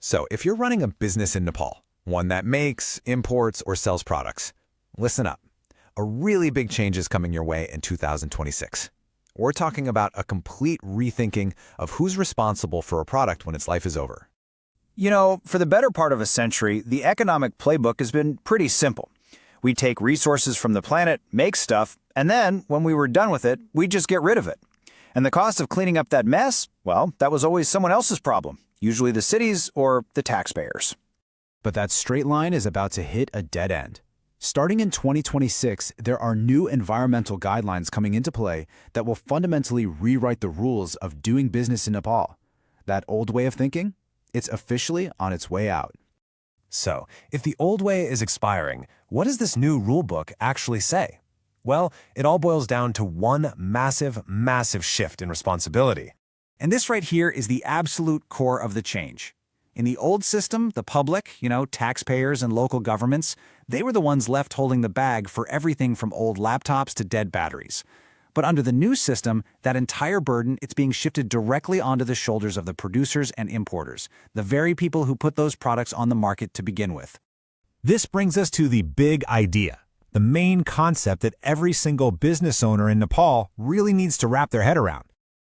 So if you're running a business in Nepal, one that makes, imports, or sells products, listen up. A really big change is coming your way in 2026. We're talking about a complete rethinking of who's responsible for a product when its life is over. You know, for the better part of a century, the economic playbook has been pretty simple. We take resources from the planet, make stuff, and then, when we were done with it, we just get rid of it. And the cost of cleaning up that mess, well, that was always someone else's problem, usually the cities or the taxpayers. But that straight line is about to hit a dead end. Starting in 2026, there are new environmental guidelines coming into play that will fundamentally rewrite the rules of doing business in Nepal. That old way of thinking? It's officially on its way out. So, if the old way is expiring, what does this new rulebook actually say? Well, it all boils down to one massive, massive shift in responsibility. And this right here is the absolute core of the change. In the old system, the public, taxpayers and local governments, they were the ones left holding the bag for everything from old laptops to dead batteries. But under the new system, that entire burden, it's being shifted directly onto the shoulders of the producers and importers, the very people who put those products on the market to begin with. This brings us to the big idea, the main concept that every single business owner in Nepal really needs to wrap their head around.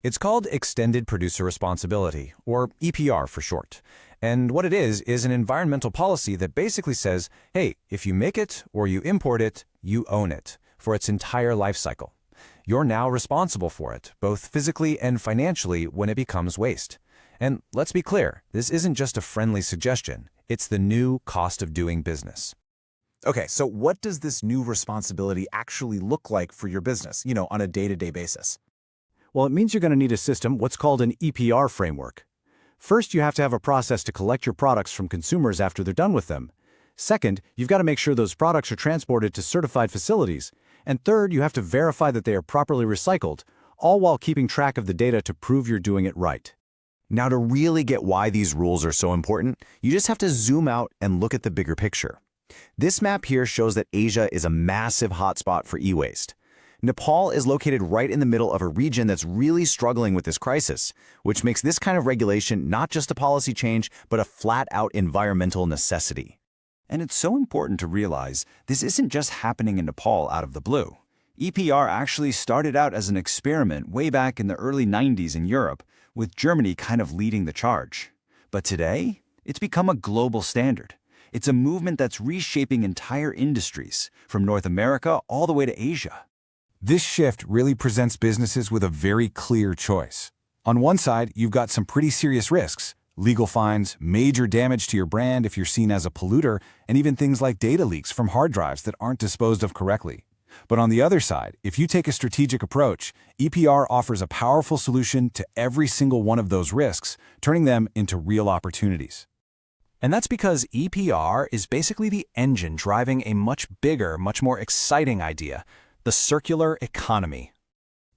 It's called Extended Producer Responsibility, or EPR for short. And what it is an environmental policy that basically says, hey, if you make it or you import it, you own it for its entire life cycle. You're now responsible for it, both physically and financially, when it becomes waste. And let's be clear, this isn't just a friendly suggestion. It's the new cost of doing business. Okay, so what does this new responsibility actually look like for your business, on a day-to-day basis? Well, it means you're going to need a system, what's called an EPR framework. First, you have to have a process to collect your products from consumers after they're done with them. Second, you've got to make sure those products are transported to certified facilities. And third, you have to verify that they are properly recycled, all while keeping track of the data to prove you're doing it right. Now, to really get why these rules are so important, you just have to zoom out and look at the bigger picture. This map here shows that Asia is a massive hotspot for e-waste. Nepal is located right in the middle of a region that's really struggling with this crisis, which makes this kind of regulation not just a policy change, but a flat-out environmental necessity. And it's so important to realize this isn't just happening in Nepal out of the blue. EPR actually started out as an experiment way back in the early 90s in Europe, with Germany kind of leading the charge. But today, it's become a global standard. It's a movement that's reshaping entire industries, from North America all the way to Asia. This shift really presents businesses with a very clear choice. On one side, you've got some pretty serious risks: legal fines, major damage to your brand if you're seen as a polluter, and even things like data leaks from hard drives that aren't disposed of correctly. But on the other side, if you take a strategic approach, EPR offers a powerful solution to every single one of those risks, turning them into real opportunities. And that's because EPR is basically the engine driving a much bigger, much more exciting idea: the circular economy.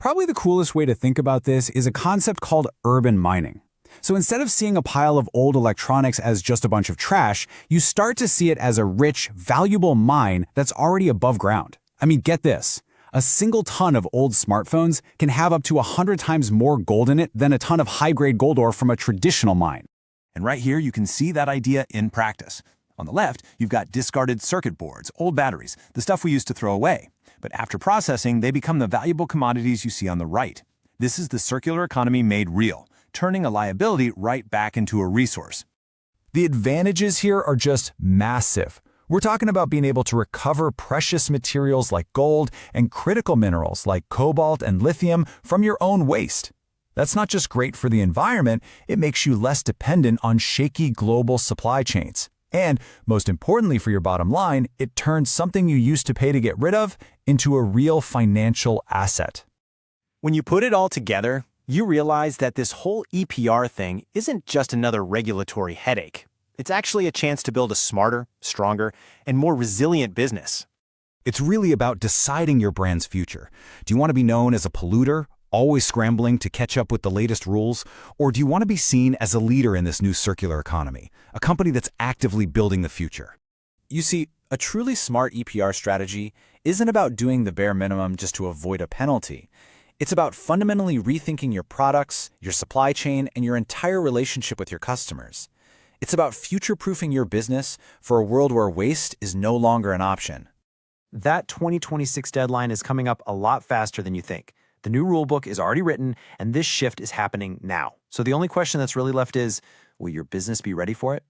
Probably the coolest way to think about this is a concept called urban mining. So instead of seeing a pile of old electronics as just a bunch of trash, you start to see it as a rich, valuable mine that's already above ground. I mean, get this. A single ton of old smartphones can have up to 100 times more gold in it than a ton of high-grade gold ore from a traditional mine. And right here, you can see that idea in practice. On the left, you've got discarded circuit boards, old batteries, the stuff we used to throw away. But after processing, they become the valuable commodities you see on the right. This is the circular economy made real, turning a liability right back into a resource. The advantages here are just massive. We're talking about being able to recover precious materials like gold and critical minerals like cobalt and lithium from your own waste. That's not just great for the environment, it makes you less dependent on shaky global supply chains. And, most importantly for your bottom line, it turns something you used to pay to get rid of into a real financial asset. When you put it all together, you realize that this whole EPR thing isn't just another regulatory headache. It's actually a chance to build a smarter, stronger, and more resilient business. It's really about deciding your brand's future. Do you want to be known as a polluter, always scrambling to catch up with the latest rules? Or do you want to be seen as a leader in this new circular economy, a company that's actively building the future? You see, a truly smart EPR strategy isn't about doing the bare minimum just to avoid a penalty. It's about fundamentally rethinking your products, your supply chain, and your entire relationship with your customers. It's about future-proofing your business for a world where waste is no longer an option. That 2026 deadline is coming up a lot faster than you think. The new rulebook is already written, and this shift is happening now. So the only question that's really left is, will your business be ready for it?